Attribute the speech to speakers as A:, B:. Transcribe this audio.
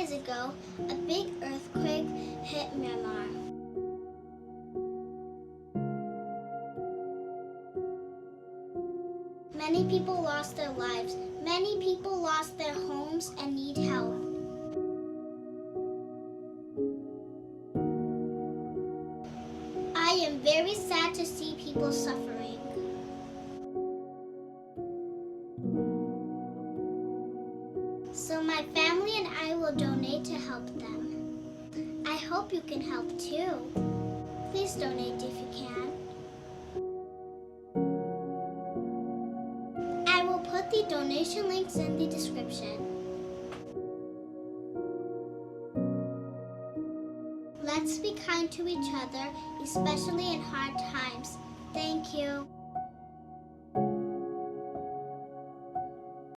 A: days ago, a big earthquake hit Myanmar. Many people lost their lives. Many people lost their homes and need help. I am very sad to see people suffering. So my family and I will donate to help them. I hope you can help too. Please donate if you can. I will put the donation links in the description. Let's be kind to each other, especially in hard times. Thank you.